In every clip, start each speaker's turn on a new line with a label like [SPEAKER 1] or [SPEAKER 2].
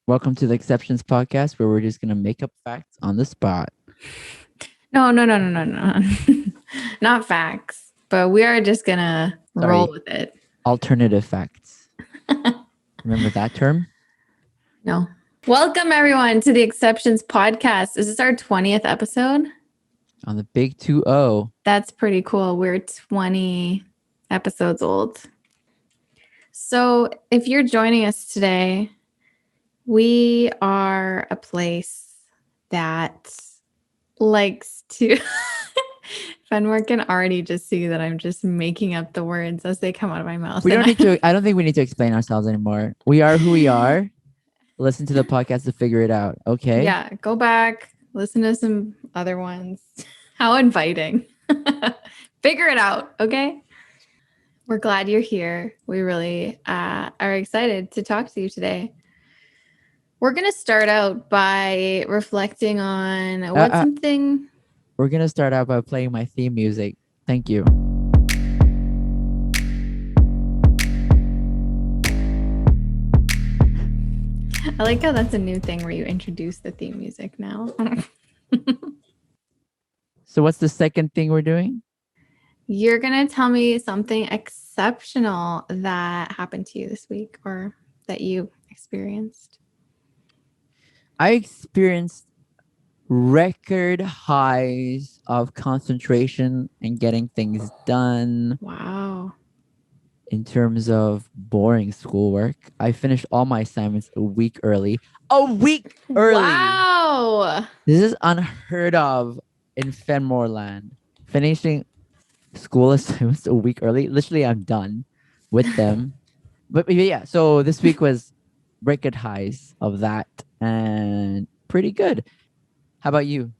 [SPEAKER 1] Welcome to the Exceptions Podcast, where we're just going to make up facts on the spot.
[SPEAKER 2] No. Not facts, but we are just gonna roll
[SPEAKER 1] Sorry,
[SPEAKER 2] with it.
[SPEAKER 1] alternative facts. Remember that term?
[SPEAKER 2] No. Welcome everyone to the Exceptions Podcast. Is this our 20th episode?
[SPEAKER 1] On the big 2-0.
[SPEAKER 2] That's pretty cool. We're 20 episodes old. So if you're joining us today, we are a place that likes to Fenmore can already just see that I'm just making up the words as they come out of my mouth.
[SPEAKER 1] We don't need to, I don't think we need to explain ourselves anymore. We are who we are. Listen to the podcast to figure it out. Okay.
[SPEAKER 2] Yeah, go back, listen to some other ones. How inviting. Figure it out, okay? We're glad you're here. We really are excited to talk to you today. We're going to start out by reflecting on what's something.
[SPEAKER 1] We're going to start out by playing my theme music. Thank you.
[SPEAKER 2] I like how that's a new thing where you introduce the theme music now.
[SPEAKER 1] So what's the second thing we're doing?
[SPEAKER 2] You're going to tell me something exceptional that happened to you this week or that you experienced.
[SPEAKER 1] I experienced record highs of concentration and getting things done.
[SPEAKER 2] Wow.
[SPEAKER 1] In terms of boring schoolwork, I finished all my assignments a week early. A week early!
[SPEAKER 2] Wow!
[SPEAKER 1] This is unheard of in Fenmore land. Finishing school assignments a week early. Literally, I'm done with them. But yeah, so this week was record highs of that and pretty good. How about you?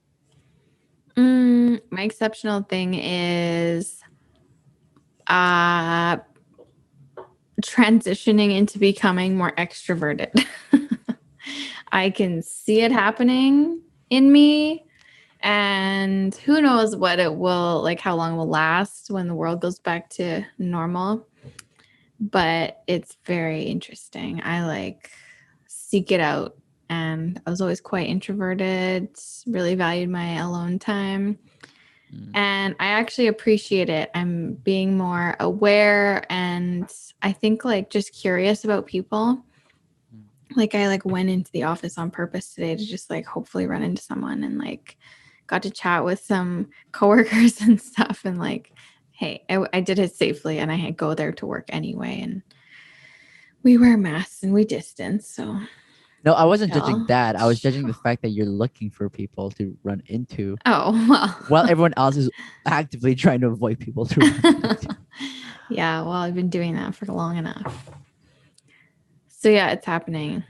[SPEAKER 2] My exceptional thing is transitioning into becoming more extroverted. I can see it happening in me, and who knows what it will, like how long it will last when the world goes back to normal. But it's very interesting. I like seek it out, and I was always quite introverted, really valued my alone time. And I actually appreciate it. I'm being more aware and I think like just curious about people. Like I like went into the office on purpose today to just like hopefully run into someone and like got to chat with some coworkers and stuff and like, hey, I did it safely and I go there to work anyway and we wear masks and we distance. So
[SPEAKER 1] no, I wasn't judging that. I was judging the fact that you're looking for people to run into.
[SPEAKER 2] Oh, well.
[SPEAKER 1] While everyone else is actively trying to avoid people to run into.
[SPEAKER 2] Yeah, well, I've been doing that for long enough. So yeah, it's happening.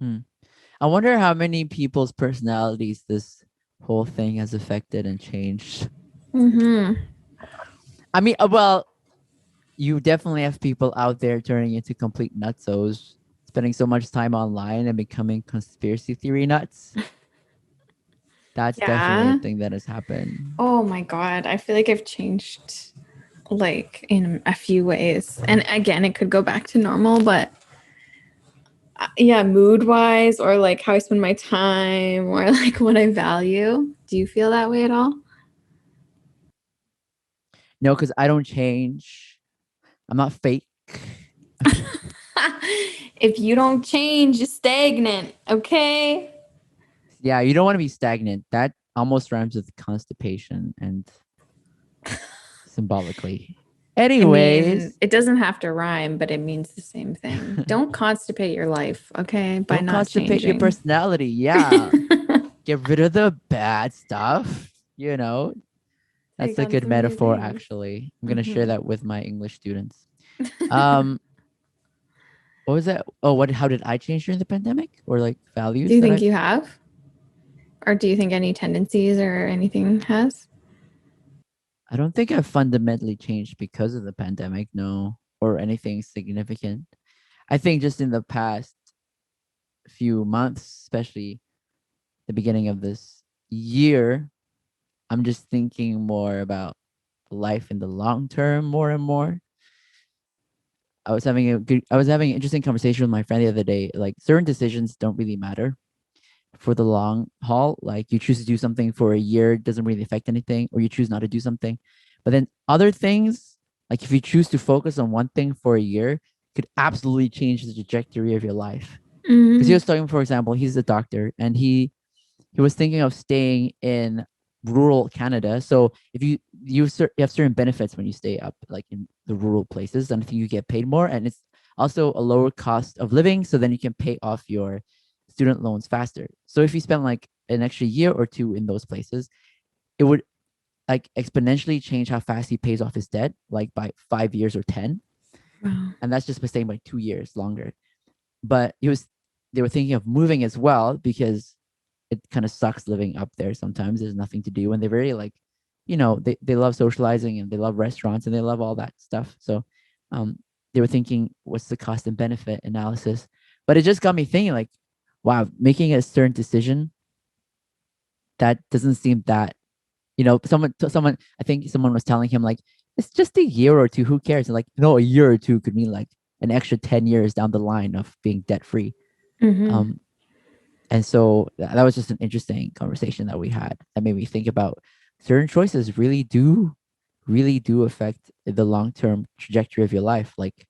[SPEAKER 1] I wonder how many people's personalities this whole thing has affected and changed. I mean, well, you definitely have people out there turning into complete nutsos, spending so much time online and becoming conspiracy theory nuts. That's definitely a thing that has happened.
[SPEAKER 2] Oh my God. I feel like I've changed like in a few ways. And again, it could go back to normal, but yeah, mood wise or like how I spend my time or like what I value. Do you feel that way at all?
[SPEAKER 1] No, because I don't change. I'm not fake.
[SPEAKER 2] If you don't change, you're stagnant. Okay.
[SPEAKER 1] Yeah, you don't want to be stagnant. That almost rhymes with constipation and symbolically. Anyways,
[SPEAKER 2] I mean, it doesn't have to rhyme, but it means the same thing. Don't constipate your life, okay? By
[SPEAKER 1] don't
[SPEAKER 2] not
[SPEAKER 1] constipate
[SPEAKER 2] changing
[SPEAKER 1] your personality. Yeah. Get rid of the bad stuff. You know, that's a good metaphor, actually. I'm going to share that with my English students. What was that? Oh, how did I change during the pandemic or like values?
[SPEAKER 2] Do you think you have? Or do you think any tendencies or anything has?
[SPEAKER 1] I don't think I've fundamentally changed because of the pandemic, no, or anything significant. I think just in the past few months, especially the beginning of this year, I'm just thinking more about life in the long term more and more. I was having an interesting conversation with my friend the other day. Like certain decisions don't really matter for the long haul. Like you choose to do something for a year, doesn't really affect anything, or you choose not to do something. But then other things, like if you choose to focus on one thing for a year, could absolutely change the trajectory of your life. Because he
[SPEAKER 2] Mm.
[SPEAKER 1] was talking, for example, he's a doctor and he was thinking of staying in rural Canada. So if you have certain benefits when you stay up like in the rural places, and I think you get paid more, and it's also a lower cost of living. So then you can pay off your student loans faster. So if you spend like an extra year or two in those places, it would like exponentially change how fast he pays off his debt, like by 5 years or 10.
[SPEAKER 2] Wow.
[SPEAKER 1] And that's just by staying by 2 years longer. But they were thinking of moving as well because it kind of sucks living up there sometimes. There's nothing to do and they're very like, they love socializing and they love restaurants and they love all that stuff. So um they were thinking what's the cost and benefit analysis. But it just got me thinking like, wow, making a certain decision that doesn't seem that, someone I think someone was telling him like it's just a year or two, who cares? And like, no, a year or two could mean like an extra 10 years down the line of being debt free.
[SPEAKER 2] Mm-hmm.
[SPEAKER 1] um And so that was just an interesting conversation that we had that made me think about certain choices really do affect the long term trajectory of your life. Like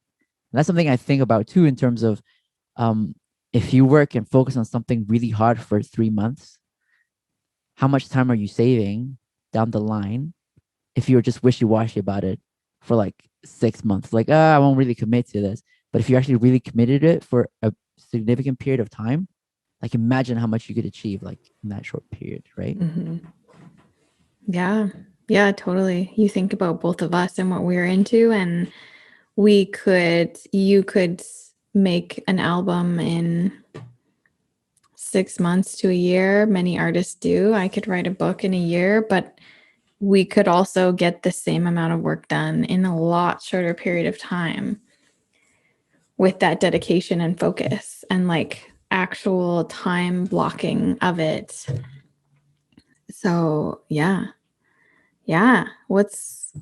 [SPEAKER 1] that's something I think about too in terms of um, if you work and focus on something really hard for 3 months, how much time are you saving down the line if you're just wishy washy about it for like 6 months? Like, I won't really commit to this. But if you actually really committed it for a significant period of time, like imagine how much you could achieve like in that short period, right?
[SPEAKER 2] Mm-hmm. Yeah. Yeah, totally. You think about both of us and what we're into, and you could make an album in 6 months to a year. Many artists do. I could write a book in a year, but we could also get the same amount of work done in a lot shorter period of time with that dedication and focus and like actual time blocking of it. So, yeah. Yeah. What's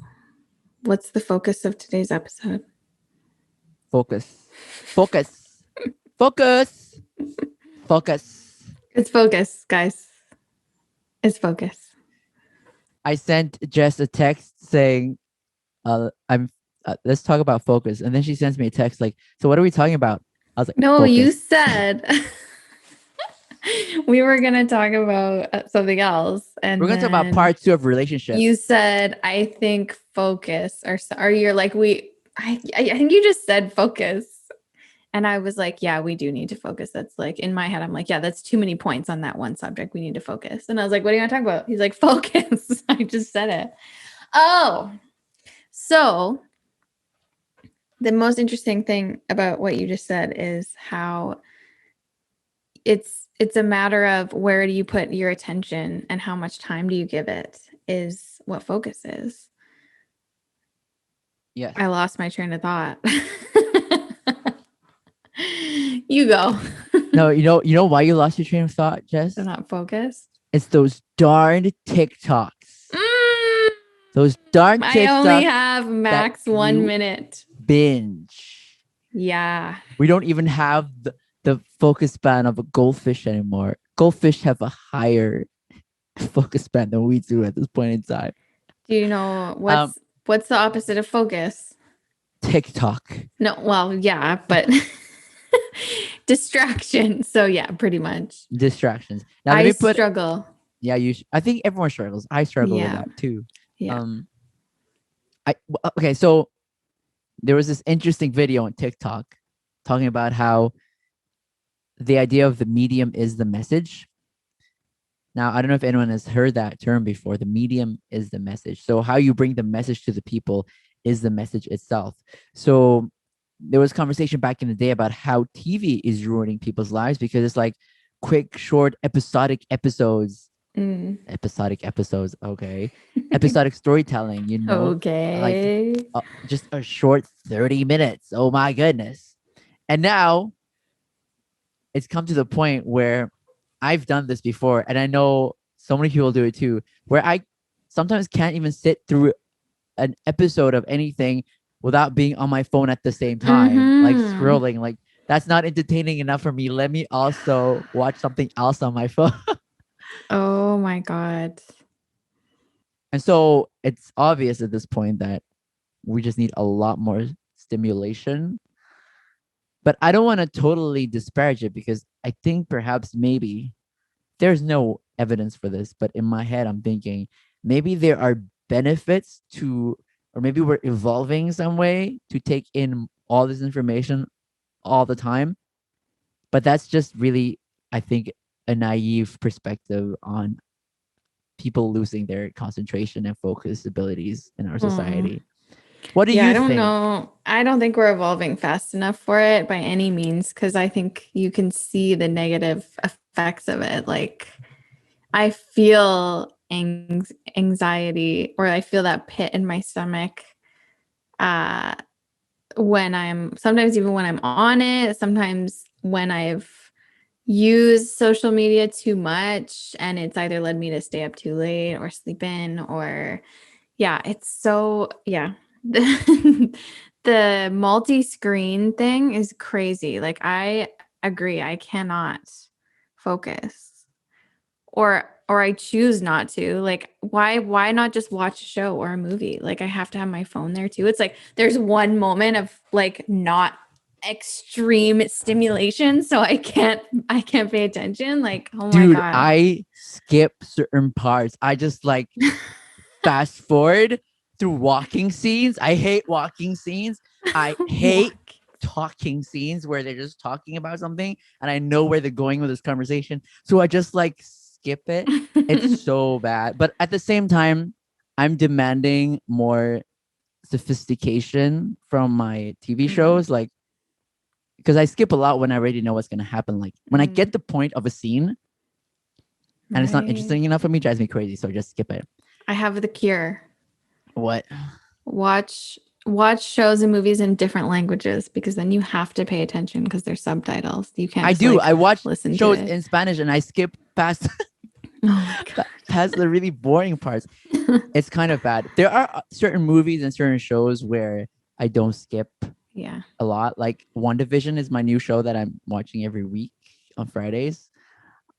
[SPEAKER 2] the focus of today's episode?
[SPEAKER 1] Focus, focus, focus, focus.
[SPEAKER 2] It's focus, guys. It's focus.
[SPEAKER 1] I sent Jess a text saying, I'm let's talk about focus. And then she sends me a text like, so what are we talking about? I was like,
[SPEAKER 2] No, you
[SPEAKER 1] focus.
[SPEAKER 2] said we were going to talk about something else.
[SPEAKER 1] We're
[SPEAKER 2] And
[SPEAKER 1] going to talk about
[SPEAKER 2] then
[SPEAKER 1] part two of relationships.
[SPEAKER 2] you said, I think focus, or you're like, I think you just said focus. And I was like, yeah, we do need to focus. That's like in my head, I'm like, yeah, that's too many points on that one subject. We need to focus. And I was like, what are you going to talk about? He's like, focus. I just said it. Oh, so the most interesting thing about what you just said is how it's a matter of where do you put your attention and how much time do you give it is what focus is.
[SPEAKER 1] Yes.
[SPEAKER 2] I lost my train of thought. You go.
[SPEAKER 1] No, you know why you lost your train of thought, Jess?
[SPEAKER 2] They're not focused.
[SPEAKER 1] It's those darn TikToks.
[SPEAKER 2] Mm,
[SPEAKER 1] Those darn
[SPEAKER 2] I only
[SPEAKER 1] TikToks
[SPEAKER 2] have
[SPEAKER 1] that
[SPEAKER 2] max 1
[SPEAKER 1] you
[SPEAKER 2] minute.
[SPEAKER 1] binge.
[SPEAKER 2] Yeah.
[SPEAKER 1] We don't even have the focus span of a goldfish anymore. Goldfish have a higher focus span than we do at this point in time.
[SPEAKER 2] Do you know
[SPEAKER 1] Um,
[SPEAKER 2] what's the opposite of focus?
[SPEAKER 1] TikTok.
[SPEAKER 2] No, well, yeah, but distraction. So yeah, pretty much.
[SPEAKER 1] Distractions. Now let
[SPEAKER 2] I
[SPEAKER 1] me put.
[SPEAKER 2] struggle.
[SPEAKER 1] Yeah, I think everyone struggles. I struggle with
[SPEAKER 2] Yeah.
[SPEAKER 1] that too.
[SPEAKER 2] Yeah.
[SPEAKER 1] Okay, so there was this interesting video on TikTok talking about how the idea of the medium is the message. Now, I don't know if anyone has heard that term before. The medium is the message. So how you bring the message to the people is the message itself. So there was conversation back in the day about how TV is ruining people's lives because it's like quick, short, episodic episodes.
[SPEAKER 2] Mm.
[SPEAKER 1] Episodic episodes, okay. Episodic storytelling, like
[SPEAKER 2] Okay.
[SPEAKER 1] just a short 30 minutes. Oh my goodness. And now it's come to the point where I've done this before, and I know so many people do it too, where I sometimes can't even sit through an episode of anything without being on my phone at the same time, like
[SPEAKER 2] Mm-hmm.
[SPEAKER 1] scrolling. Like that's not entertaining enough for me. Let me also watch something else on my phone.
[SPEAKER 2] Oh my God.
[SPEAKER 1] And so it's obvious at this point that we just need a lot more stimulation. But I don't want to totally disparage it because I think perhaps maybe there's no evidence for this, but in my head, I'm thinking maybe there are benefits to, or maybe we're evolving some way to take in all this information all the time. But that's just really, I think, a naive perspective on people losing their concentration and focus abilities in our
[SPEAKER 2] Oh.
[SPEAKER 1] society. What do
[SPEAKER 2] Yeah, I
[SPEAKER 1] you
[SPEAKER 2] don't
[SPEAKER 1] think?
[SPEAKER 2] know. I don't think we're evolving fast enough for it by any means because I think you can see the negative effects of it. Like, I feel anxiety or I feel that pit in my stomach uh, when I'm sometimes even when I'm on it, sometimes when I've used social media too much and it's either led me to stay up too late or sleep in or yeah, it's so yeah. The multi-screen thing is crazy. Like I agree, I cannot focus or I choose not to. Like why not just watch a show or a movie? Like I have to have my phone there too. It's like there's one moment of like not extreme stimulation so I can't pay attention. Like, oh my
[SPEAKER 1] Dude,
[SPEAKER 2] god.
[SPEAKER 1] I skip certain parts. I just like fast forward through walking scenes. I hate walking scenes. I hate
[SPEAKER 2] What?
[SPEAKER 1] talking scenes where they're just talking about something and I know where they're going with this conversation. So I just like skip it. It's so bad. But at the same time, I'm demanding more sophistication from my TV
[SPEAKER 2] Mm,
[SPEAKER 1] shows. Like, because I skip a lot when I already know what's going to happen. Like, when I get
[SPEAKER 2] mm,
[SPEAKER 1] the point of a scene and it's not
[SPEAKER 2] right.
[SPEAKER 1] interesting enough for me, it drives me crazy. So I just skip it.
[SPEAKER 2] I have the cure.
[SPEAKER 1] What?
[SPEAKER 2] Watch shows and movies in different languages because then you have to pay attention because there's subtitles. You can't
[SPEAKER 1] I
[SPEAKER 2] just
[SPEAKER 1] do.
[SPEAKER 2] like
[SPEAKER 1] I watch
[SPEAKER 2] listen to
[SPEAKER 1] shows
[SPEAKER 2] it.
[SPEAKER 1] in Spanish and I skip past
[SPEAKER 2] Oh my
[SPEAKER 1] past the really boring parts.
[SPEAKER 2] god.
[SPEAKER 1] It's kind of bad. There are certain movies and certain shows where I don't skip
[SPEAKER 2] Yeah.
[SPEAKER 1] a lot. Like WandaVision is my new show that I'm watching every week on Fridays.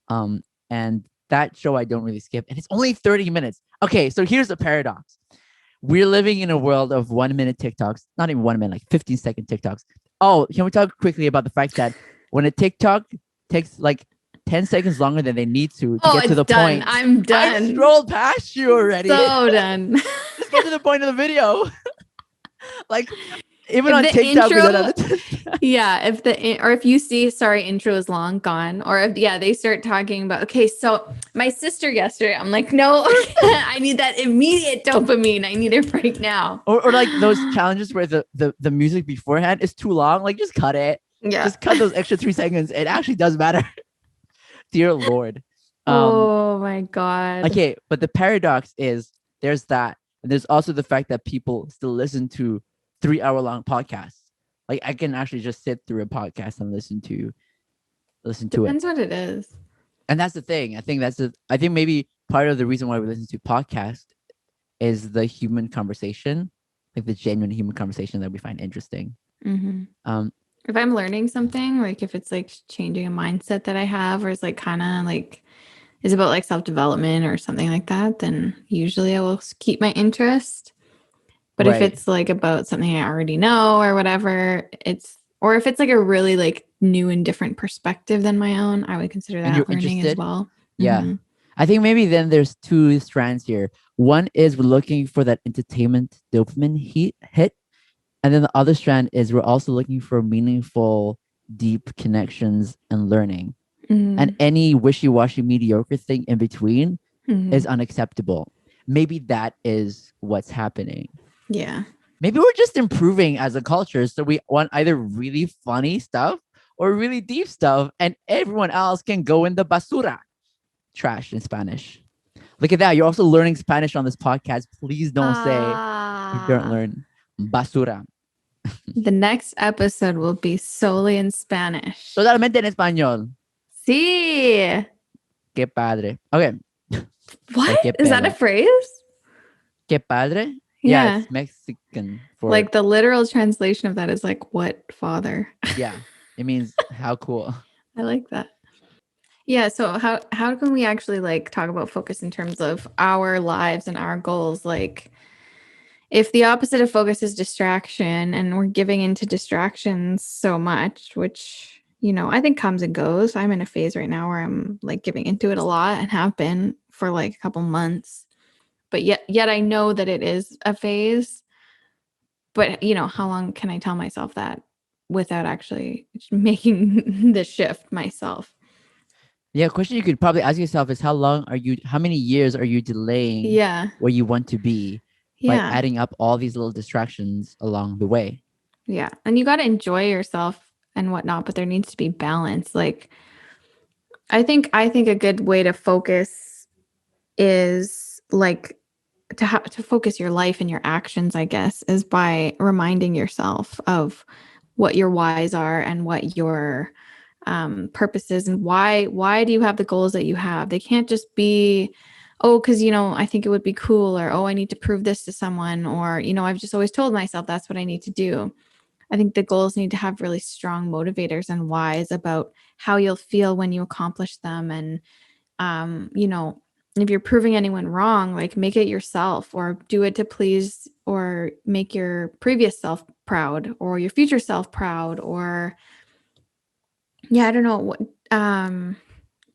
[SPEAKER 1] And that show I don't really skip, and it's only 30 minutes. Okay, so here's the paradox. We're living in a world of 1 minute TikToks, not even 1 minute, like 15-second TikToks. Oh, can we talk quickly about the fact that when a TikTok takes like 10 seconds longer than they need to
[SPEAKER 2] Oh,
[SPEAKER 1] get to
[SPEAKER 2] it's
[SPEAKER 1] the
[SPEAKER 2] done.
[SPEAKER 1] point,
[SPEAKER 2] I'm
[SPEAKER 1] I've
[SPEAKER 2] done.
[SPEAKER 1] scrolled past you already.
[SPEAKER 2] So done.
[SPEAKER 1] Just get to the point of the video. Like, even
[SPEAKER 2] If
[SPEAKER 1] on
[SPEAKER 2] the
[SPEAKER 1] TikTok, we don't have
[SPEAKER 2] intro,
[SPEAKER 1] the
[SPEAKER 2] yeah, or if you see, sorry, intro is long gone, or if, yeah, they start talking about, okay, so my sister yesterday, I'm like, no, I need that immediate dopamine. I need it right now.
[SPEAKER 1] or like those challenges where the music beforehand is too long. Like, just cut it.
[SPEAKER 2] Yeah.
[SPEAKER 1] Just cut those extra 3 seconds. It actually does matter. Dear Lord. Um,
[SPEAKER 2] Oh my God.
[SPEAKER 1] okay, but the paradox is there's that, and there's also the fact that people still listen to 3 hour long podcasts. Like, I can actually just sit through a podcast and listen to it.
[SPEAKER 2] Depends what it is.
[SPEAKER 1] And that's the thing. I think maybe part of the reason why we listen to podcasts is the human conversation, like the genuine human conversation that we find interesting.
[SPEAKER 2] Mhm.
[SPEAKER 1] Um,
[SPEAKER 2] If I'm learning something, like if it's like changing a mindset that I have, or it's like kind of like is about like self development or something like that, then usually I will keep my interest. But if
[SPEAKER 1] right.
[SPEAKER 2] it's like about something I already know or whatever, or if it's like a really like new and different perspective than my own, I would consider
[SPEAKER 1] And you're
[SPEAKER 2] that learning as
[SPEAKER 1] interested.
[SPEAKER 2] well.
[SPEAKER 1] Yeah.
[SPEAKER 2] Hmm.
[SPEAKER 1] I think maybe then there's two strands here. One is we're looking for that entertainment dopamine hit. And then the other strand is we're also looking for meaningful, deep connections and learning. And
[SPEAKER 2] Hmm.
[SPEAKER 1] any wishy washy, mediocre thing in between
[SPEAKER 2] Hmm.
[SPEAKER 1] is unacceptable. Maybe that is what's happening.
[SPEAKER 2] Yeah.
[SPEAKER 1] Maybe we're just improving as a culture. So we want either really funny stuff or really deep stuff, and everyone else can go in the basura, trash in Spanish. Look at that. You're also learning Spanish on this podcast. Please don't say you don't
[SPEAKER 2] Ah.
[SPEAKER 1] learn basura.
[SPEAKER 2] The next episode will be solely in Spanish.
[SPEAKER 1] Totalmente en español.
[SPEAKER 2] Sí.
[SPEAKER 1] Qué padre. Okay. Or
[SPEAKER 2] What?
[SPEAKER 1] qué
[SPEAKER 2] Is that a
[SPEAKER 1] pedo.
[SPEAKER 2] phrase?
[SPEAKER 1] Qué padre Yeah,
[SPEAKER 2] Yeah.
[SPEAKER 1] it's Mexican for
[SPEAKER 2] Like the literal translation of that is like, what father?
[SPEAKER 1] yeah. It means how cool.
[SPEAKER 2] I like that. Yeah, so how can we actually like talk about focus in terms of our lives and our goals? Like if the opposite of focus is distraction and we're giving into distractions so much, which, I think comes and goes. I'm in a phase right now where I'm like giving into it a lot and have been for like a couple months. But yet I know that it is a phase. But, how long can I tell myself that without actually making the shift myself?
[SPEAKER 1] Yeah, a question you could probably ask yourself is how many years are you delaying
[SPEAKER 2] Yeah.
[SPEAKER 1] where you want to be by
[SPEAKER 2] Yeah.
[SPEAKER 1] adding up all these little distractions along the way?
[SPEAKER 2] Yeah. And you got to enjoy yourself and whatnot, but there needs to be balance. Like, I think a good way to focus is like to focus your life and your actions, I guess, is by reminding yourself of what your whys are and what your purposes and why do you have the goals that you have. They can't just be, oh, because I think it would be cool, or oh, I need to prove this to someone, or I've just always told myself that's what I need to do. I think the goals need to have really strong motivators and whys about how you'll feel when you accomplish them. And if you're proving anyone wrong, like make it yourself or do it to please or make your previous self proud or your future self proud. Or yeah, I don't know what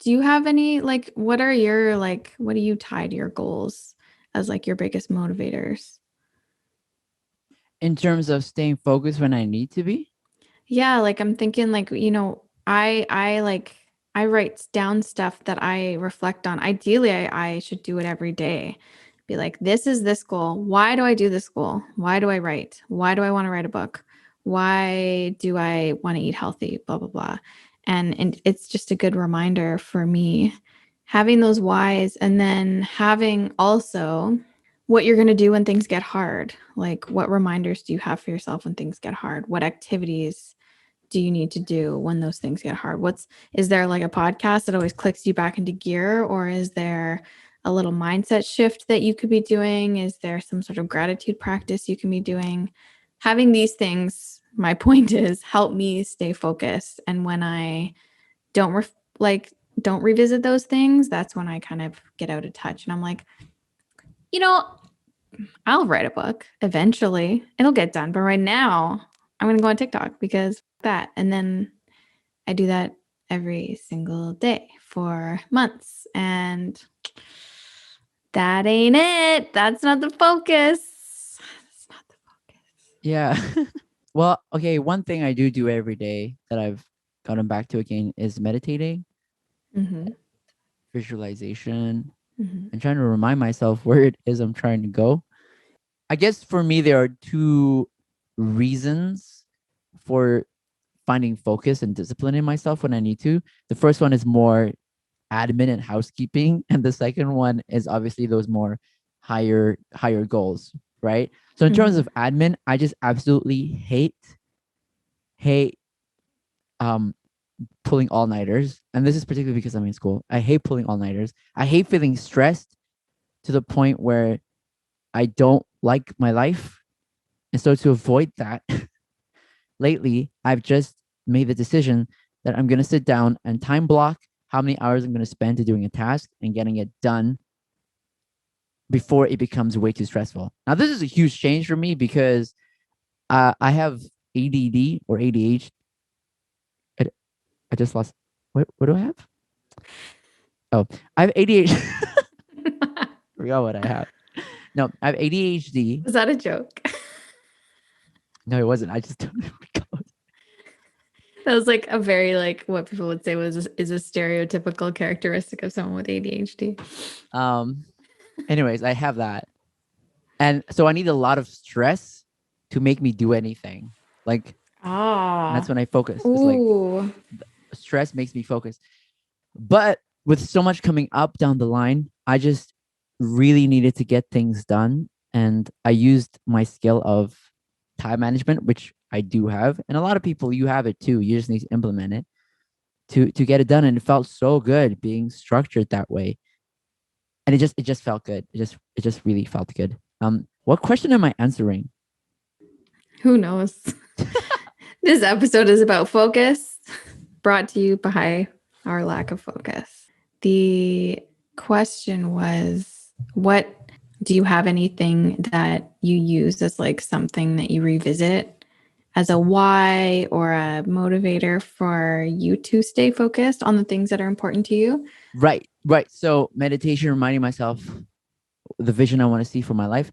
[SPEAKER 2] do you have any like what do you tie to your goals as like your biggest motivators?
[SPEAKER 1] In terms of staying focused when I need to be?
[SPEAKER 2] Yeah, like I'm thinking like, I write down stuff that I reflect on. Ideally, I should do it every day. Be like, this is this goal. Why do I do this goal? Why do I write? Why do I want to write a book? Why do I want to eat healthy? Blah, blah, blah. And it's just a good reminder for me having those whys and then having also what you're going to do when things get hard. Like, what reminders do you have for yourself when things get hard? What activities do you need to do when those things get hard? Is there like a podcast that always clicks you back into gear, or is there a little mindset shift that you could be doing? Is there some sort of gratitude practice you can be doing? Having these things, my point is, help me stay focused. And when I don't don't revisit those things, that's when I kind of get out of touch and I'm like, you know, I'll write a book eventually. It'll get done. But right now, I'm going to go on TikTok because that. And then I do that every single day for months. And that ain't it. That's not the focus. That's not the focus.
[SPEAKER 1] Yeah. Well, okay, one thing I do every day that I've gotten back to again is meditating,
[SPEAKER 2] Mm-hmm.
[SPEAKER 1] visualization,
[SPEAKER 2] Mm-hmm.
[SPEAKER 1] and trying to remind myself where it is I'm trying to go. I guess for me, there are two reasons for finding focus and discipline in myself when I need to. The first one is more admin and housekeeping, and the second one is obviously those more higher goals, right? So in terms
[SPEAKER 2] Mm-hmm.
[SPEAKER 1] of admin, I just absolutely hate um pulling all-nighters, and this is particularly because I'm in school. I hate pulling all-nighters. I hate feeling stressed to the point where I don't like my life. And so to avoid that, lately I've just made the decision that I'm going to sit down and time block how many hours I'm going to spend to doing a task and getting it done before it becomes way too stressful. Now, this is a huge change for me because I have ADD or ADHD. I just lost. What do I have? Oh, I have ADHD. Forgot what I have. No, I have ADHD.
[SPEAKER 2] Was that a joke?
[SPEAKER 1] No, it wasn't. I just don't recall.
[SPEAKER 2] That was like a very like what people would say was is a stereotypical characteristic of someone with ADHD.
[SPEAKER 1] Um. Anyways, I have that, and so I need a lot of stress to make me do anything. Like that's
[SPEAKER 2] Ah.
[SPEAKER 1] when I focus. It's like
[SPEAKER 2] Ooh.
[SPEAKER 1] stress makes me focus. But with so much coming up down the line, I just really needed to get things done. And I used my skill of time management, which I do have. And a lot of people, you have it too. You just need to implement it to get it done. And it felt so good being structured that way. And it just felt good. It just really felt good. What question am I answering?
[SPEAKER 2] Who knows? This episode is about focus, brought to you by our lack of focus. The question was, what do you have anything that you use as like something that you revisit as a why or a motivator for you to stay focused on the things that are important to you?
[SPEAKER 1] Right, right. So meditation, reminding myself the vision I want to see for my life.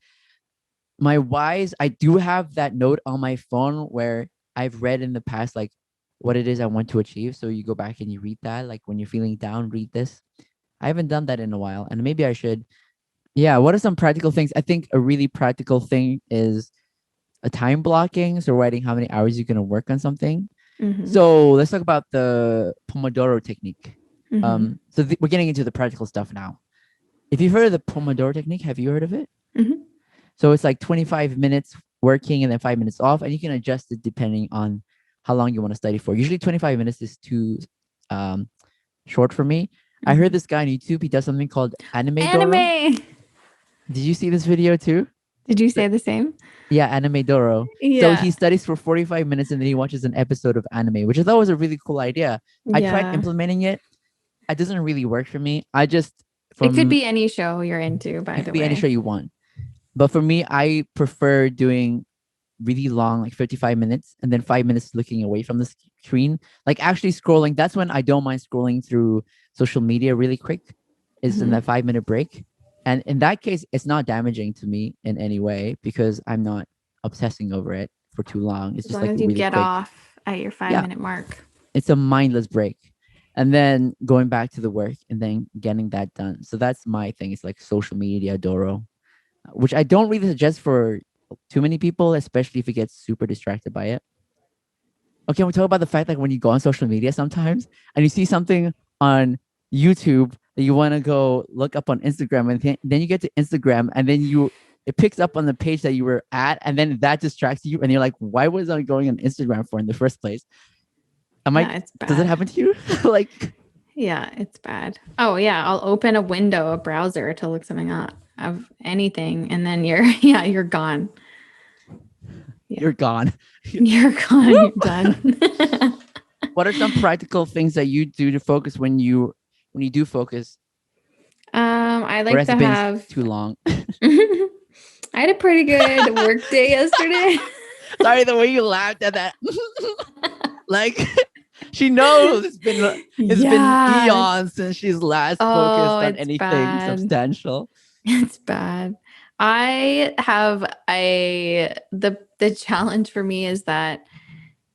[SPEAKER 1] My whys, I do have that note on my phone where I've read in the past, like what it is I want to achieve. So you go back and you read that. Like when you're feeling down, read this. I haven't done that in a while, and maybe I should. Yeah. What are some practical things? I think a really practical thing is a time blocking. So writing how many hours you're going to work on something.
[SPEAKER 2] Mm-hmm.
[SPEAKER 1] So let's talk about the Pomodoro technique.
[SPEAKER 2] Mm-hmm.
[SPEAKER 1] We're getting into the practical stuff now. If you've heard of the Pomodoro technique, have you heard of it?
[SPEAKER 2] Mm-hmm.
[SPEAKER 1] So it's like 25 minutes working and then 5 minutes off, and you can adjust it depending on how long you want to study for. Usually 25 minutes is too um, short for me. I heard
[SPEAKER 2] Mm-hmm.
[SPEAKER 1] this guy on YouTube. He does something called Anime Doro.
[SPEAKER 2] Anime.
[SPEAKER 1] Did you see this video too?
[SPEAKER 2] Did you say the same?
[SPEAKER 1] Yeah, Anime Doro. So
[SPEAKER 2] Yeah.
[SPEAKER 1] he studies for 45 minutes and then he watches an episode of anime, which I thought was a really cool idea. I tried
[SPEAKER 2] Yeah.
[SPEAKER 1] implementing it. It doesn't really work for me. I just
[SPEAKER 2] It could
[SPEAKER 1] from
[SPEAKER 2] be any show you're into, by
[SPEAKER 1] It
[SPEAKER 2] the
[SPEAKER 1] could be any show
[SPEAKER 2] way.
[SPEAKER 1] you want. But for me, I prefer doing really long, like 55 minutes, and then 5 minutes looking away from the screen, like actually scrolling. That's when I don't mind scrolling through social media really quick, is in
[SPEAKER 2] Mm-hmm.
[SPEAKER 1] that 5 minute break. And in that case, it's not damaging to me in any way because I'm not obsessing over it for too long. It's
[SPEAKER 2] As
[SPEAKER 1] just
[SPEAKER 2] long
[SPEAKER 1] like
[SPEAKER 2] as you
[SPEAKER 1] really
[SPEAKER 2] get
[SPEAKER 1] quick.
[SPEAKER 2] off at your five
[SPEAKER 1] Yeah,
[SPEAKER 2] minute mark.
[SPEAKER 1] it's a mindless break. And then going back to the work and then getting that done. So that's my thing. It's like social media, Doro, which I don't really suggest for too many people, especially if you get super distracted by it. Okay, we talk about the fact that when you go on social media sometimes and you see something on YouTube that you want to go look up on Instagram, and then you get to Instagram and then it picks up on the page that you were at, and then that distracts you, and you're like, why was I going on Instagram for in the first place? I'm
[SPEAKER 2] Yeah,
[SPEAKER 1] like,
[SPEAKER 2] it's
[SPEAKER 1] does it
[SPEAKER 2] bad.
[SPEAKER 1] happen to you? Like,
[SPEAKER 2] Yeah, it's bad. Oh yeah, I'll open a window, a browser to look something up of anything, and then you're yeah, you're gone. Yeah.
[SPEAKER 1] you're gone.
[SPEAKER 2] You're gone, you're done.
[SPEAKER 1] What are some practical things that you do to focus when you do focus,
[SPEAKER 2] I
[SPEAKER 1] or
[SPEAKER 2] like
[SPEAKER 1] has
[SPEAKER 2] to
[SPEAKER 1] it been
[SPEAKER 2] have
[SPEAKER 1] too long?
[SPEAKER 2] I had a pretty good work day yesterday.
[SPEAKER 1] Sorry, the way you laughed at that. Like, she knows it's been
[SPEAKER 2] Yeah.
[SPEAKER 1] eons since she's last
[SPEAKER 2] Oh,
[SPEAKER 1] focused on
[SPEAKER 2] it's
[SPEAKER 1] anything
[SPEAKER 2] bad.
[SPEAKER 1] substantial.
[SPEAKER 2] It's bad. I have the challenge for me is that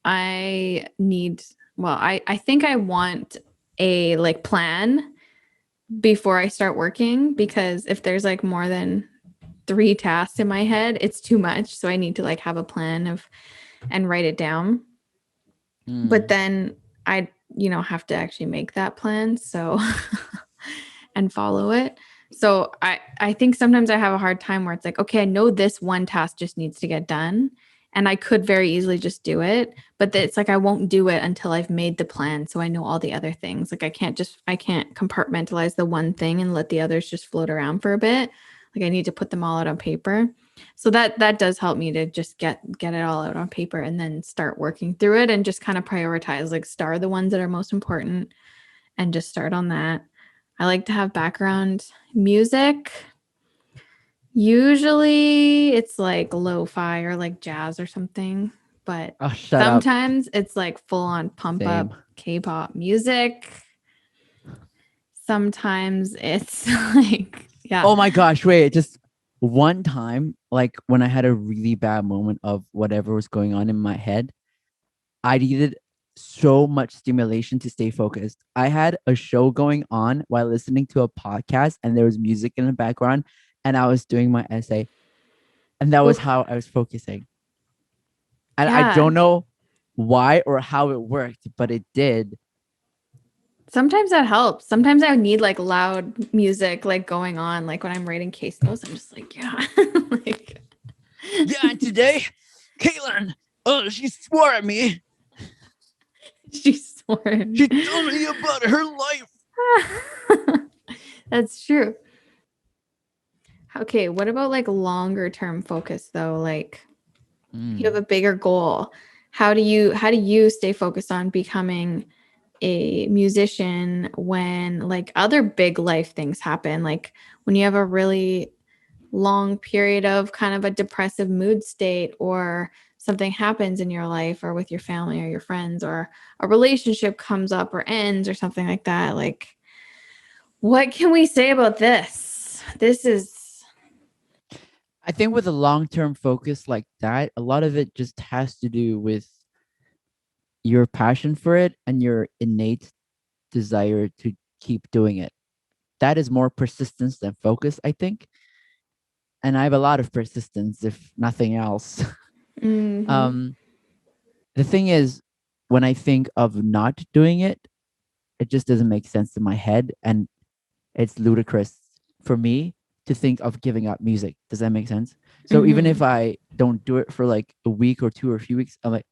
[SPEAKER 2] I need I think I want a like plan before I start working, because if there's like more than 3 tasks in my head, it's too much. So I need to like have a plan of and write it down. But
[SPEAKER 1] Mm.
[SPEAKER 2] then I, have to actually make that plan. So and follow it. So I think sometimes I have a hard time where it's like, okay, I know this one task just needs to get done. And I could very easily just do it, but it's like I won't do it until I've made the plan. So I know all the other things. Like I can't compartmentalize the one thing and let the others just float around for a bit. Like I need to put them all out on paper. So that does help me to just get it all out on paper and then start working through it and just kind of prioritize, like star the ones that are most important and just start on that. I like to have background music. Usually it's like lo-fi or like jazz or something, but
[SPEAKER 1] Oh, shut up.
[SPEAKER 2] sometimes it's like full on pump
[SPEAKER 1] Same.
[SPEAKER 2] up K-pop music. Sometimes it's like, yeah.
[SPEAKER 1] Oh my gosh, wait, just one time, like when I had a really bad moment of whatever was going on in my head, I needed so much stimulation to stay focused. I had a show going on while listening to a podcast, and there was music in the background, and I was doing my essay, and that was
[SPEAKER 2] Oof.
[SPEAKER 1] how I was focusing. And I
[SPEAKER 2] Yeah.
[SPEAKER 1] don't know why or how it worked, but it did.
[SPEAKER 2] Sometimes that helps. Sometimes I need like loud music like going on. Like when I'm writing case notes, I'm just like, yeah. Like
[SPEAKER 1] Yeah, and today, Caitlin, oh, she swore at me.
[SPEAKER 2] she's sworn.
[SPEAKER 1] She told me about her life.
[SPEAKER 2] That's true. Okay, what about like longer term focus though? Like you have
[SPEAKER 1] Mm.
[SPEAKER 2] a bigger goal. How do you stay focused on becoming a musician when like other big life things happen? Like when you have a really long period of kind of a depressive mood state, or something happens in your life or with your family or your friends, or a relationship comes up or ends or something like that. Like what can we say about this? This is
[SPEAKER 1] I think with a long-term focus like that, a lot of it just has to do with your passion for it and your innate desire to keep doing it. That is more persistence than focus, I think. And I have a lot of persistence, if nothing else.
[SPEAKER 2] mhm.
[SPEAKER 1] um, the thing is, when I think of not doing it, it just doesn't make sense in my head. And it's ludicrous for me to think of giving up music. Does that make sense? So even if
[SPEAKER 2] Mhm.
[SPEAKER 1] I don't do it for like a week or two or a few weeks, I'm like,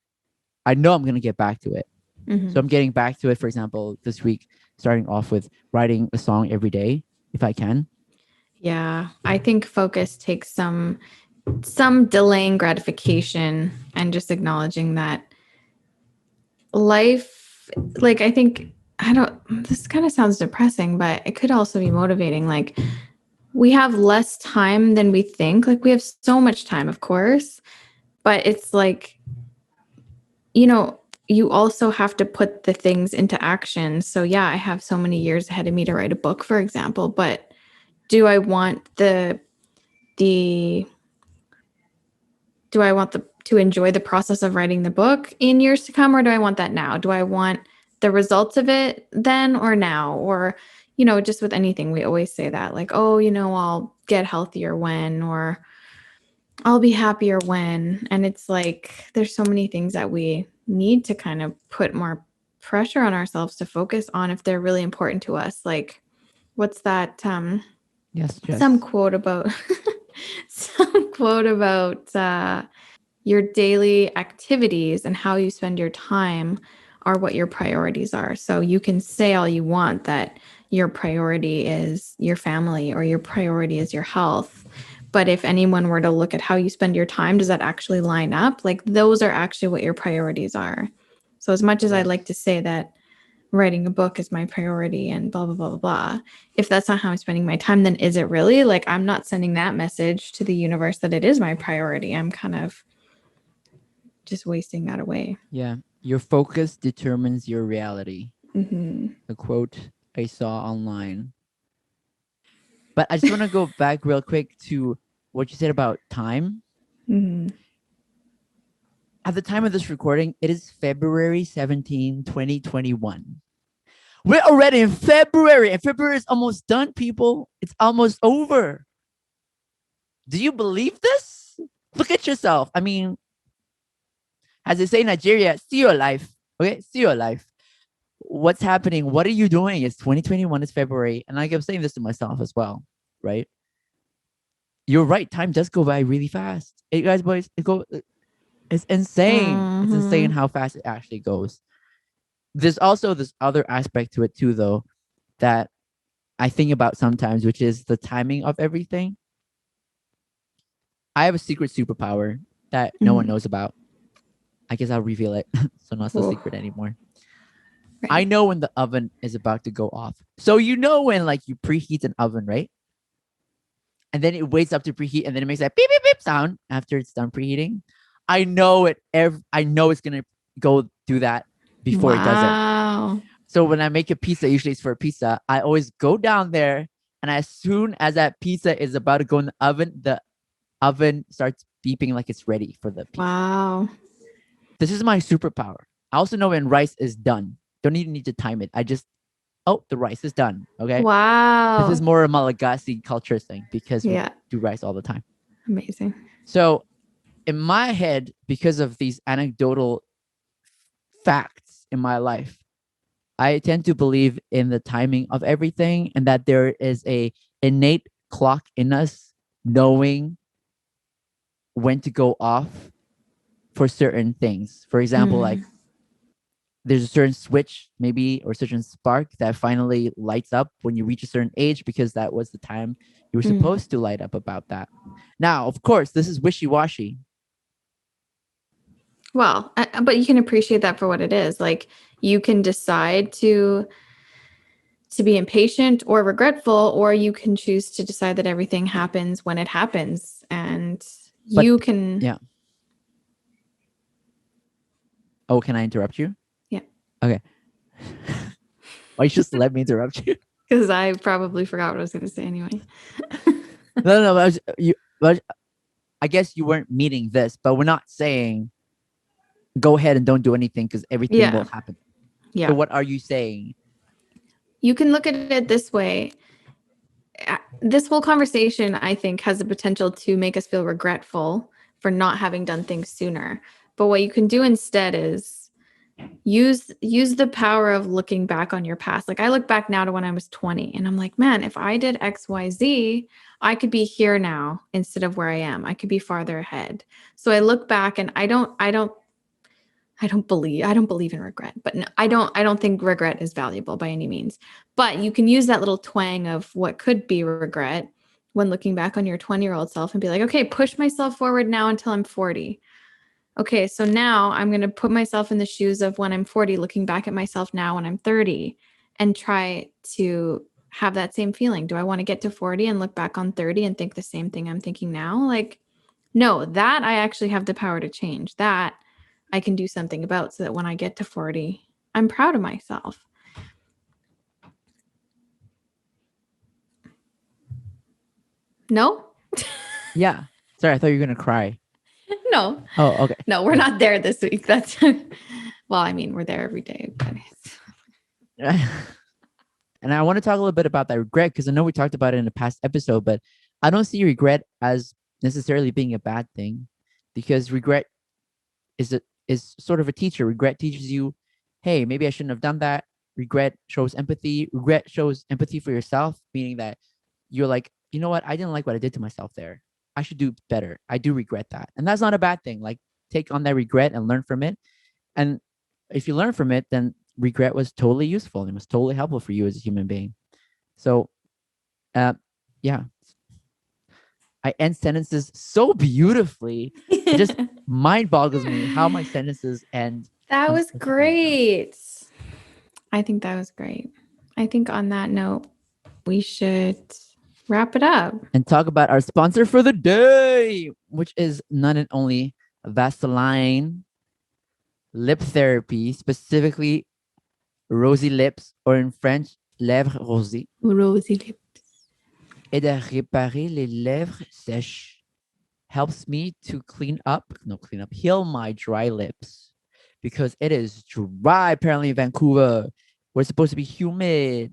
[SPEAKER 1] I know I'm going to get back to it. So
[SPEAKER 2] Mhm.
[SPEAKER 1] I'm getting back to it, for example, this week, starting off with writing a song every day if I can.
[SPEAKER 2] Yeah, I think focus takes some delaying gratification and just acknowledging that life, like I think, I don't, this kind of sounds depressing, but it could also be motivating. Like we have less time than we think. Like we have so much time, of course, but it's like, you know, you also have to put the things into action. So yeah, I have so many years ahead of me to write a book, for example, but do I want the do I want to enjoy the process of writing the book in years to come, or do I want that now? Do I want the results of it then or now? Or, just with anything, we always say that, like, oh, I'll get healthier when, or I'll be happier when. And it's like there's so many things that we need to kind of put more pressure on ourselves to focus on if they're really important to us. Like, what's that?
[SPEAKER 1] Yes,
[SPEAKER 2] Some
[SPEAKER 1] Jess.
[SPEAKER 2] quote about some quote about your daily activities and how you spend your time are what your priorities are. So you can say all you want that your priority is your family or your priority is your health. But if anyone were to look at how you spend your time, does that actually line up? Like those are actually what your priorities are. So as much as I'd like
[SPEAKER 1] Yes.
[SPEAKER 2] to say that writing a book is my priority and blah, blah, blah, blah, blah, if that's not how I'm spending my time, then is it really? Like I'm not sending that message to the universe that it is my priority. I'm kind of just wasting that away.
[SPEAKER 1] Yeah. Your focus determines your reality.
[SPEAKER 2] Mm-hmm.
[SPEAKER 1] The quote I saw online. But I just want to go back real quick to what you said about time.
[SPEAKER 2] Mm-hmm.
[SPEAKER 1] At the time of this recording, it is February 17, 2021. We're already in February, and February is almost done, people. It's almost over. Do you believe this? Look at yourself. I mean, as they say in Nigeria, see your life. Okay, see your life. What's happening? What are you doing? It's 2021, it's February. And like I'm saying this to myself as well, right? You're right. Time does go by really fast. Hey guys, boys, it's insane. It's insane
[SPEAKER 2] Mm-hmm.
[SPEAKER 1] how fast it actually goes. There's also this other aspect to it too, though, that I think about sometimes, which is the timing of everything. I have a secret superpower that no one
[SPEAKER 2] Mm-hmm.
[SPEAKER 1] knows about. I guess I'll reveal it. So not so
[SPEAKER 2] Oh,
[SPEAKER 1] secret anymore. I
[SPEAKER 2] right.
[SPEAKER 1] know when the oven is about to go off. So you know when like you preheat an oven, right? And then it waits up to preheat and then it makes that beep beep beep sound after it's done preheating. I know it I know it's gonna go do that before it does it.
[SPEAKER 2] Wow.
[SPEAKER 1] So when I make a pizza, usually it's for a pizza, I always go down there and as soon as that pizza is about to go in the oven starts beeping like it's ready for the pizza.
[SPEAKER 2] Wow.
[SPEAKER 1] This is my superpower. I also know when rice is done. Don't even need to time it. I just, oh, the rice is done. Okay. This is
[SPEAKER 2] Wow.
[SPEAKER 1] more a Malagasy culture thing because we
[SPEAKER 2] Yeah.
[SPEAKER 1] do rice all the time.
[SPEAKER 2] Amazing.
[SPEAKER 1] So in my head, because of these anecdotal facts in my life, I tend to believe in the timing of everything and that there is a innate clock in us knowing when to go off for certain things. For example, like
[SPEAKER 2] Mm.
[SPEAKER 1] there's a certain switch maybe or a certain spark that finally lights up when you reach a certain age because that was the time you were supposed to light up about that. Now, of course, this is wishy-washy.
[SPEAKER 2] Well, but you can appreciate that for what it is. Like you can decide to be impatient or regretful, or you can choose to decide that everything happens when it happens, and
[SPEAKER 1] But
[SPEAKER 2] you can.
[SPEAKER 1] yeah. Oh, can I interrupt you?
[SPEAKER 2] Yeah.
[SPEAKER 1] Okay. Why you just let me interrupt you?
[SPEAKER 2] Because I probably forgot what I was going to say anyway.
[SPEAKER 1] No. But I guess you weren't meaning this, but we're not saying go ahead and don't do anything because everything will
[SPEAKER 2] Yeah.
[SPEAKER 1] happen.
[SPEAKER 2] Yeah.
[SPEAKER 1] So what are you saying?
[SPEAKER 2] You can look at it this way. This whole conversation, I think, has the potential to make us feel regretful for not having done things sooner. But what you can do instead is use the power of looking back on your past. Like I look back now to when I was 20 and I'm like, man, if I did XYZ, I could be here now instead of where I am. I could be farther ahead. So I look back and I don't believe in regret, but no, I don't think regret is valuable by any means. But you can use that little twang of what could be regret when looking back on your 20-year-old self and be like, okay, push myself forward now until I'm 40. Okay, so now I'm going to put myself in the shoes of when I'm 40, looking back at myself now when I'm 30 and try to have that same feeling. Do I want to get to 40 and look back on 30 and think the same thing I'm thinking now? Like, no, that I actually have the power to change. That I can do something about so that when I get to 40, I'm proud of myself. No?
[SPEAKER 1] Yeah. Sorry, I thought you were gonna cry.
[SPEAKER 2] No.
[SPEAKER 1] Oh, okay.
[SPEAKER 2] No, we're not there this week. That's well, I mean, we're there every day, but
[SPEAKER 1] And I want to talk a little bit about that regret because I know we talked about it in a past episode, but I don't see regret as necessarily being a bad thing because regret is sort of a teacher. Regret teaches you, hey, maybe I shouldn't have done that. Regret shows empathy. Regret shows empathy for yourself, meaning that you're like, you know what? I didn't like what I did to myself there. I should do better. I do regret that. And that's not a bad thing. Like take on that regret and learn from it. And if you learn from it, then regret was totally useful and it was totally helpful for you as a human being. So, yeah, I end sentences so beautifully. It just mind boggles me how my sentences end
[SPEAKER 2] that
[SPEAKER 1] on
[SPEAKER 2] was
[SPEAKER 1] such a great note.
[SPEAKER 2] great. I think that was great. I think on that note, we should wrap it up.
[SPEAKER 1] And talk about our sponsor for the day, which is none and only Vaseline lip therapy, specifically rosy lips, or in French, lèvres rosées.
[SPEAKER 2] Rosy lips.
[SPEAKER 1] Aide à réparer les lèvres sèches. Helps me to heal my dry lips because it is dry apparently in Vancouver. We're supposed to be humid.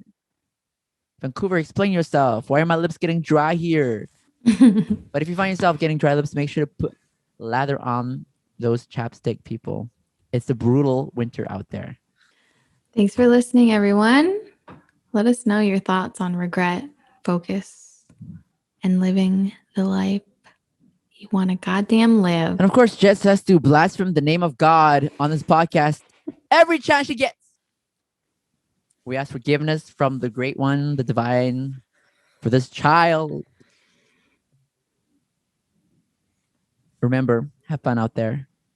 [SPEAKER 1] Vancouver, explain yourself. Why are my lips getting dry here? But if you find yourself getting dry lips, make sure to put lather on those chapstick, people. It's a brutal winter out there.
[SPEAKER 2] Thanks for listening, everyone. Let us know your thoughts on regret, focus, and living the life you want to goddamn live.
[SPEAKER 1] And of course, Jess has to blaspheme the name of God on this podcast every chance she gets. We ask forgiveness from the Great One, the Divine, for this child. Remember, have fun out there.